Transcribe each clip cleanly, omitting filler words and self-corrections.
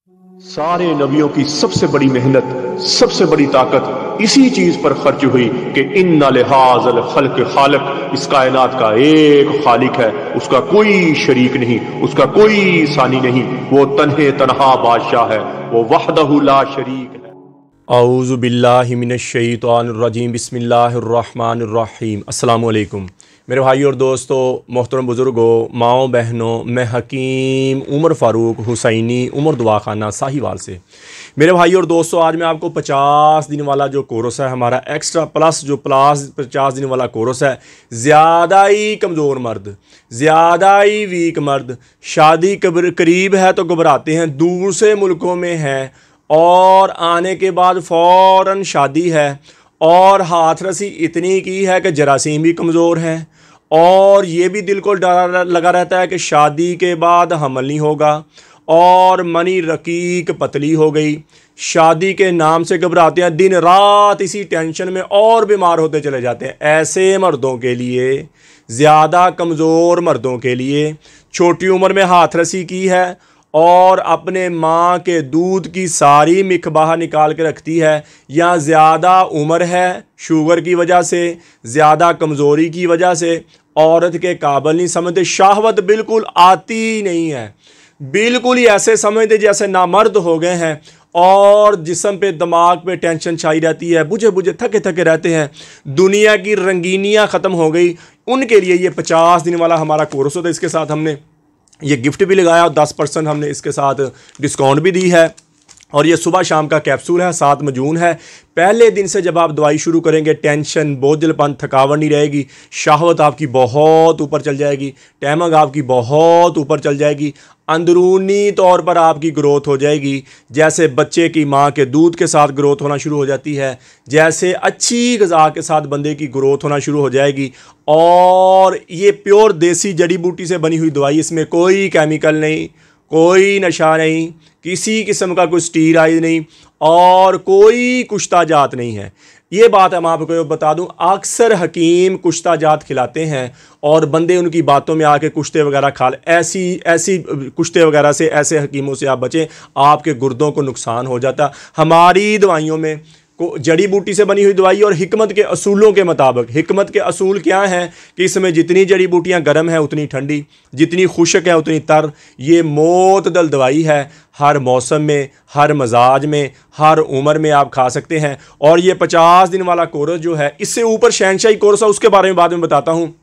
सारे नबियों की सबसे बड़ी मेहनत, सबसे बड़ी ताकत इसी चीज पर खर्च हुई कि इन्ना लिहाज़ल खल्क़ खालिक, इस कायनात का एक खालिक है, उसका कोई शरीक नहीं, उसका कोई सानी नहीं, वो तन्हे तन्हा बादशाह है, वो वहदहु ला शरीक है। औज़ु बिल्लाहि मिनश शैतानिर रजीम, बिस्मिल्लाहिर रहमानिर रहीम। अस्सलामु अलैकुम मेरे भाई और दोस्तों, मोहतरम बुज़ुर्गों, माओ बहनों, मैं हकीम उमर फ़ारूक हुसैनी उमर दुआखाना साहिवाल से। मेरे भाई और दोस्तों, आज मैं आपको 50 दिन वाला जो कोर्स है हमारा एक्स्ट्रा प्लस जो 50 दिन वाला कोर्स है, ज़्यादा ही कमज़ोर मर्द, ज़्यादा ही वीक मर्द, शादी करीब है तो घबराते हैं, दूसरे मुल्कों में है और आने के बाद फ़ौरन शादी है और हाथ रसी इतनी की है कि जरासीम भी कमज़ोर है और ये भी दिल को डर लगा रहता है कि शादी के बाद हमल नहीं होगा और मनी रकीक पतली हो गई। शादी के नाम से घबराते हैं, दिन रात इसी टेंशन में और बीमार होते चले जाते हैं। ऐसे मर्दों के लिए, ज़्यादा कमज़ोर मर्दों के लिए, छोटी उम्र में हाथ रसी की है और अपने माँ के दूध की सारी मिख बाहर निकाल के रखती है, या ज़्यादा उम्र है शुगर की वजह से, ज़्यादा कमज़ोरी की वजह से औरत के काबिल नहीं समझते, शहवत बिल्कुल आती नहीं है, बिल्कुल ही ऐसे समझते जैसे नामर्द हो गए हैं और जिस्म पे दिमाग पे टेंशन छाई रहती है, बुझे बुझे थके थके रहते हैं, दुनिया की रंगीनियाँ ख़त्म हो गई। उनके लिए ये 50 दिन वाला हमारा कोर्स होता है। इसके साथ हमने ये गिफ्ट भी लगाया और 10% हमने इसके साथ डिस्काउंट भी दी है और ये सुबह शाम का कैप्सूल है, 7 मजून है। पहले दिन से जब आप दवाई शुरू करेंगे, टेंशन, बोझलपन, थकावट नहीं रहेगी, शहवत आपकी बहुत ऊपर चल जाएगी, टैमग आपकी बहुत ऊपर चल जाएगी, अंदरूनी तौर पर आपकी ग्रोथ हो जाएगी, जैसे बच्चे की माँ के दूध के साथ ग्रोथ होना शुरू हो जाती है, जैसे अच्छी ग़िज़ा के साथ बंदे की ग्रोथ होना शुरू हो जाएगी। और ये प्योर देसी जड़ी बूटी से बनी हुई दवाई, इसमें कोई केमिकल नहीं, कोई नशा नहीं, किसी किस्म का कोई स्टीरॉइड नहीं और कोई कुश्ता जात नहीं है। ये बात हम आपको बता दूं, अक्सर हकीम कुश्ता जात खिलाते हैं और बंदे उनकी बातों में आके कुश्ते वगैरह खा ले। ऐसी कुश्ते वगैरह से, ऐसे हकीमों से आप बचें, आपके गुर्दों को नुकसान हो जाता। हमारी दवाइयों में को जड़ी बूटी से बनी हुई दवाई और हिकमत के असूलों के मुताबिक, हिकमत के असूल क्या हैं कि इसमें जितनी जड़ी बूटियां गर्म हैं उतनी ठंडी, जितनी खुश्क है उतनी तर। ये मोतदल दवाई है, हर मौसम में, हर मजाज में, हर उम्र में आप खा सकते हैं। और ये 50 दिन वाला कोर्स जो है, इससे ऊपर शहनशाही कोर्स है, उसके बारे में बाद में बताता हूँ।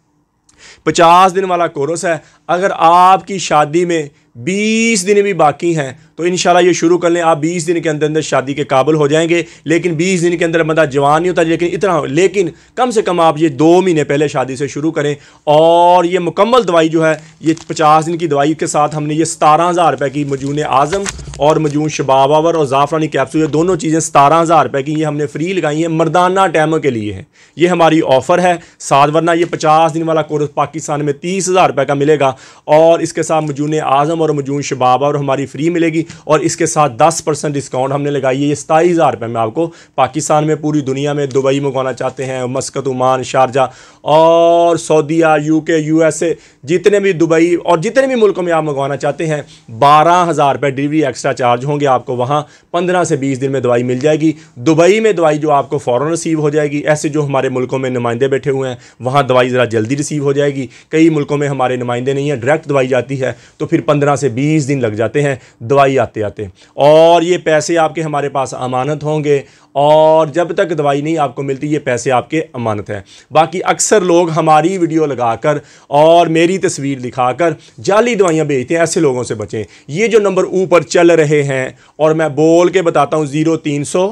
50 दिन वाला कोर्स है। अगर आपकी शादी में 20 दिन भी बाकी हैं तो इंशाल्लाह ये शुरू कर लें। आप 20 दिन के अंदर अंदर शादी के काबिल हो जाएंगे। लेकिन 20 दिन के अंदर बंदा जवान नहीं होता, लेकिन कम से कम आप ये 2 महीने पहले शादी से शुरू करें। और ये मुकम्मल दवाई जो है, ये 50 दिन की दवाई के साथ हमने ये 17,000 रुपये की मजून आज़म और मजून शबाबावर और ज़ाफ़रानी कैप्सूल, दोनों चीज़ें 17,000 रुपये की ये हमने फ्री लगाई हैं, मर्दाना टाइमों के लिए है। ये हमारी ऑफ़र है साथ, वरना ये 50 दिन वाला कोर्स पाकिस्तान में 30,000 रुपये का मिलेगा और इसके साथ मजून आज़म और मजून शबाबावर हमारी फ्री मिलेगी और इसके साथ 10% डिस्काउंट हमने लगाई है। ये 27,000 रुपये में आपको पाकिस्तान में, पूरी दुनिया में, दुबई मंगवाना चाहते हैं, मस्कत, ओमान, शारजा और सऊदीया, यूके, यूएसए, जितने भी दुबई और जितने भी मुल्कों में आप मंगवाना चाहते हैं, 12,000 रुपये डिलीवरी एक्स्ट्रा चार्ज होंगे आपको। वहाँ 15 से 20 दिन में दवाई मिल जाएगी। दुबई में दवाई जो आपको फ़ौरन रिसीव हो जाएगी। ऐसे जो हमारे मुल्कों में नुमाइंदे बैठे हुए हैं, वहाँ दवाई ज़रा जल्दी रिसीव हो जाएगी। कई मुल्कों में हमारे नुमाइंदे नहीं हैं, डायरेक्ट दवाई जाती है तो फिर 15 से 20 दिन लग जाते हैं दवाई आते आते। और ये पैसे आपके हमारे पास अमानत होंगे और जब तक दवाई नहीं आपको मिलती, ये पैसे आपके अमानत है। बाकी अक्सर लोग हमारी वीडियो लगाकर और मेरी तस्वीर दिखाकर जाली दवाइयाँ बेचते हैं, ऐसे लोगों से बचें। ये जो नंबर ऊपर चल रहे हैं और मैं बोल के बताता हूँ, 0300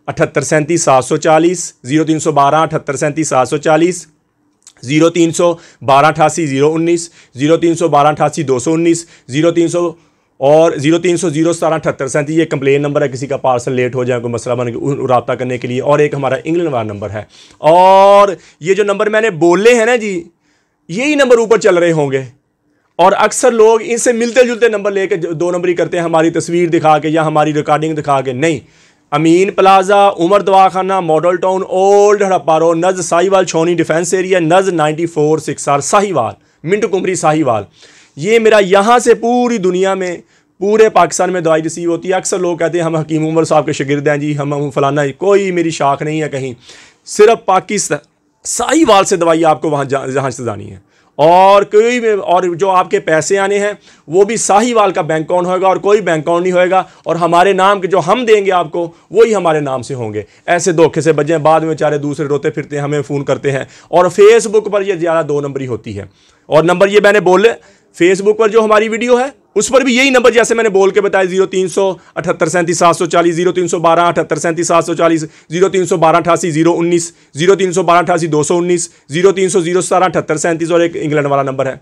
78 37 740, 0312 78 37 740, 0300 12 88 019, 0300 12 88 219, 0300 और 0300 017 78 37। ये कंप्लेन नंबर है, किसी का पार्सल लेट हो जाए, कोई मसला बन रब्ता करने के लिए। और एक हमारा इंग्लैंड वाला नंबर है। और ये जो नंबर मैंने बोले हैं ना जी, यही नंबर ऊपर चल रहे होंगे और अक्सर लोग इनसे मिलते जुलते नंबर लेके 2 नंबरी करते हैं, हमारी तस्वीर दिखा के या हमारी रिकॉर्डिंग दिखा के। नहीं, अमीन plaza, Umar Dawakhana, model town, old Harappa road, near Sahiwal, छोनी defence area, near 94 6R Sahiwal, मिंटू कुमरी साहिवाल। ये मेरा यहाँ से पूरी दुनिया में पूरे पाकिस्तान में दवाई रिसीव होती है। अक्सर लोग कहते हैं हम हकीम उमर साहब के शागिर्द हैं जी, हम फलाना, कोई मेरी शाख नहीं है कहीं, सिर्फ पाकिस्तान साहिवाल से दवाई आपको वहाँ जहाँ से जानी है। और कोई में, और जो आपके पैसे आने हैं वो भी साहिवाल का बैंक अकाउंट होगा और कोई बैंक अकाउंट नहीं होएगा, और हमारे नाम के जो हम देंगे आपको वही हमारे नाम से होंगे। ऐसे धोखे से बचें, बाद में बेचारे दूसरे रोते फिरते हैं, हमें फ़ोन करते हैं। और फेसबुक पर ये ज़्यादा 2 नंबरी होती है, और नंबर ये मैंने बोले फेसबुक पर जो हमारी वीडियो है उस पर भी यही नंबर जैसे मैंने बोल के बताया, 0378 37 740, 0312 78 37 740, 0312 88 019, 0312 88 219, 0300 017 78 37, और एक इंग्लैंड वाला नंबर है।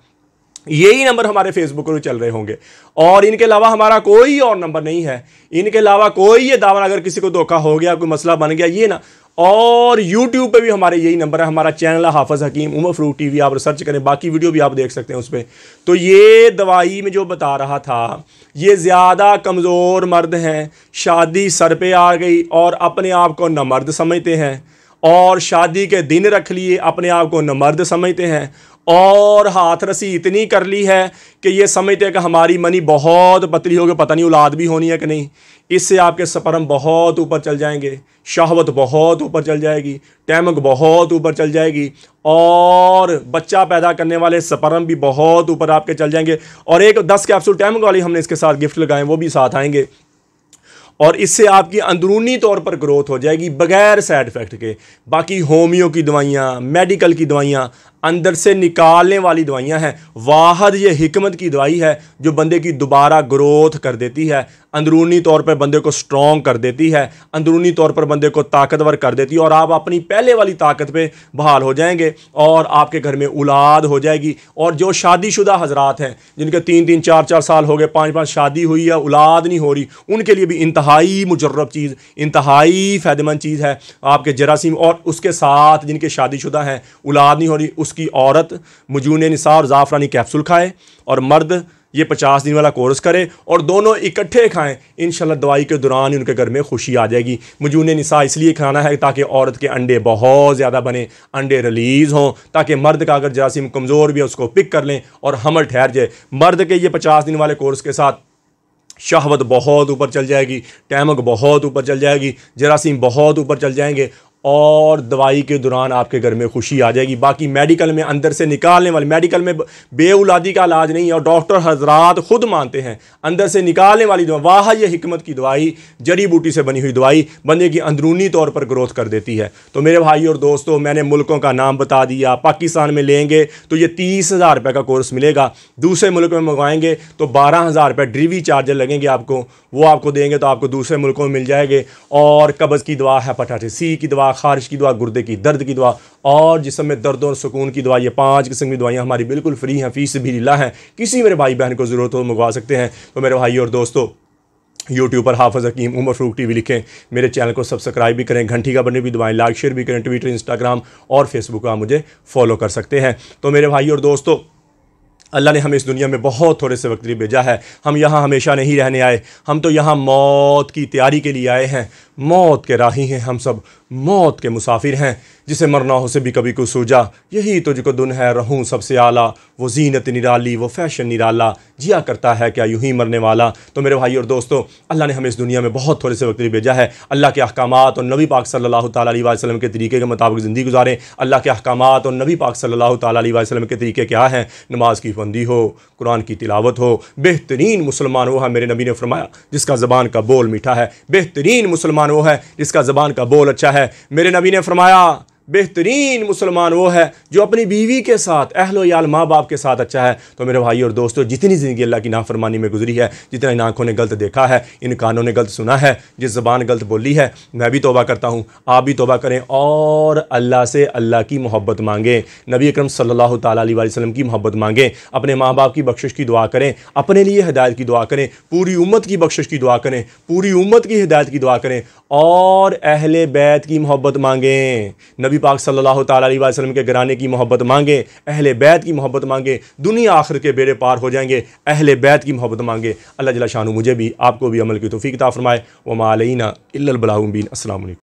यही नंबर हमारे फेसबुक पर चल रहे होंगे, और इनके अलावा हमारा कोई और नंबर नहीं है। इनके अलावा कोई ये दावा, अगर किसी को धोखा हो गया, कोई मसला बन गया, ये ना। और YouTube पे भी हमारे यही नंबर है, हमारा चैनल है हाफिज़ हकीम उमर फ़ारूक टीवी, आप रिसर्च करें, बाकी वीडियो भी आप देख सकते हैं उस पर। तो ये दवाई में जो बता रहा था, ये ज़्यादा कमज़ोर मर्द हैं, शादी सर पे आ गई और अपने आप को न मर्द समझते हैं, और शादी के दिन रख लिए अपने आप को न मर्द समझते हैं, और हाथ रसी इतनी कर ली है कि ये समझते हैं कि हमारी मनी बहुत पतली होगी, पता नहीं औलाद भी होनी है कि नहीं। इससे आपके स्पर्म बहुत ऊपर चल जाएंगे, शहवत बहुत ऊपर चल जाएगी, टैमक बहुत ऊपर चल जाएगी, और बच्चा पैदा करने वाले स्पर्म भी बहुत ऊपर आपके चल जाएंगे। और एक 10 कैप्सूल टैमक वाली हमने इसके साथ गिफ्ट लगाए, वो भी साथ आएंगे। और इससे आपकी अंदरूनी तौर पर ग्रोथ हो जाएगी बगैर साइड इफ़ेक्ट के। बाकी होमियो की दवाइयाँ, मेडिकल की दवाइयाँ, अंदर से निकालने वाली दवाइयाँ हैं। वाहद ये हिकमत की दवाई है जो बंदे की दोबारा ग्रोथ कर देती है, अंदरूनी तौर पर बंदे को स्ट्रॉन्ग कर देती है, अंदरूनी तौर पर बंदे को ताकतवर कर देती है, और आप अपनी पहले वाली ताकत पे बहाल हो जाएंगे, और आपके घर में औलाद हो जाएगी। और जो शादीशुदा हजरात हैं जिनके 3-3 4-4 साल हो गए, 5-5 शादी हुई है, औलाद नहीं हो रही, उनके लिए भी इंतहाई मुजर्रब चीज़, इंतहाई फ़ायदेमंद चीज़ है आपके जरासीम। और उसके साथ जिनके शादीशुदा हैं, औलाद नहीं हो रही, उसकी औरत मजून निसा और ज़ाफ़रानी कैप्सूल खाए, और मर्द ये 50 दिन वाला कोर्स करे, और दोनों इकट्ठे खाएं। इंशाल्लाह दवाई के दौरान उनके घर में खुशी आ जाएगी। मजून निसा इसलिए खाना है ताकि औरत के अंडे बहुत ज़्यादा बने, अंडे रिलीज़ हों, ताकि मर्द का अगर जरासीम कमज़ोर भी है उसको पिक कर लें और हमल ठहर जाए। मर्द के ये 50 दिन वाले कोर्स के साथ शहवत बहुत ऊपर चल जाएगी, टैमक बहुत ऊपर चल जाएगी, जरासीम बहुत ऊपर चल जाएंगे, और दवाई के दौरान आपके घर में खुशी आ जाएगी। बाकी मेडिकल में अंदर से निकालने वाली, मेडिकल में बेऔलादी का इलाज नहीं है, और डॉक्टर हजरात खुद मानते हैं अंदर से निकालने वाली दवा, वाह ये हिकमत की दवाई, जड़ी बूटी से बनी हुई दवाई बंदे की अंदरूनी तौर पर ग्रोथ कर देती है। तो मेरे भाई और दोस्तों, मैंने मुल्कों का नाम बता दिया। पाकिस्तान में लेंगे तो ये 30,000 रुपये का कोर्स मिलेगा, दूसरे मुल्क में मंगवाएंगे तो 12,000 रुपये डिलीवरी चार्जर लगेंगे आपको, वो आपको देंगे तो आपको दूसरे मुल्कों में मिल जाएंगे। और कब्ज़ की दवा, हेपेटाइटिस सी की दवा, खारिश की दवा, गुर्दे की दर्द की दवा, और जिस्म में दर्द और सुकून की दवा, ये 5 किस्म की दवाइयाँ हमारी बिल्कुल फ्री हैं, फीस भी ढीला है। किसी मेरे भाई बहन को ज़रूरत हो मंगवा सकते हैं। तो मेरे भाई और दोस्तों, यूट्यूब पर हाफिज़ हकीम उमर फ़ारूक टीवी लिखें, मेरे चैनल को सब्सक्राइब भी करें, घंटी का बटन भी दबाएं, लाइक शेयर भी करें, ट्विटर, इंस्टाग्राम और फेसबुक का मुझे फॉलो कर सकते हैं। तो मेरे भाई और दोस्तों, अल्लाह ने हमें इस दुनिया में बहुत थोड़े से वक्त लिए भेजा है। हम यहाँ हमेशा नहीं रहने आए, हम तो यहाँ मौत की तैयारी के लिए आए हैं। मौत के राही हैं हम सब, मौत के मुसाफिर हैं। जिसे मरना हो से भी कभी को सूझा, यही तुझको दुन है रहूं सबसे आला, वो जीनत निराली, वो फैशन निराला, जिया करता है क्या यूं ही मरने वाला। तो मेरे भाई और दोस्तों, अल्लाह ने हमें इस दुनिया में बहुत थोड़े से वक्त लिए भेजा है। अल्लाह के अहकामात और नबी पाक सल्लल्लाहु ताला अलैहि वसल्लम के तरीके के मुताबिक ज़िंदगी गुजारें। अल्लाह के अहकामात और नबी पाक सल्लल्लाहु ताला अलैहि वसल्लम के तरीके क्या हैं? नमाज की पाबंदी हो, कुरान की तिलावत हो। बेहतरीन मुसलमान वो है, मेरे नबी ने फरमाया, जिसका ज़बान का बोल मीठा है। बेहतरीन मुसलमान वो है जिसका ज़बान का बोल अच्छा है। मेरे नबी ने फरमाया, बेहतरीन मुसलमान वो है जो अपनी बीवी के साथ, अहलो याल, माँ बाप के साथ अच्छा है। तो मेरे भाई और दोस्तों, जितनी ज़िंदगी अल्लाह की नाफरमानी में गुजरी है, जितना इन आँखों ने गलत देखा है, इन कानों ने गलत सुना है, जिस ज़बान गलत बोली है, मैं भी तौबा करता हूँ, आप भी तौबा करें और अल्लाह से अल्लाह की मोहब्बत मांगें, नबी अकरम सल्लल्लाहु ताला अलैहि वसल्लम की मोहब्बत मांगें, अपने माँ बाप की बख्शिश की दुआ करें, अपने लिए हिदायत की दुआ करें, पूरी उम्मत की बख्शिश की दुआ करें, पूरी उम्मत की हिदायत की दुआ करें, और अहले बैत की मोहब्बत मांगें। नबी पाक सल्लल्लाहु ताला अलैहि वसल्लम के घराने की मोहब्बत मांगे, अहले बैत की मोहब्बत मांगे, दुनिया आखिर के बेड़े पार हो जाएंगे। अहले बैत की मोहब्बत मांगे। अल्लाह जल्ल शानु मुझे भी, आपको भी अमल की तौफीक अता फरमाए। व मा अलैना इल्लल बलागुल मुबीन। अस्सलामु अलैकुम।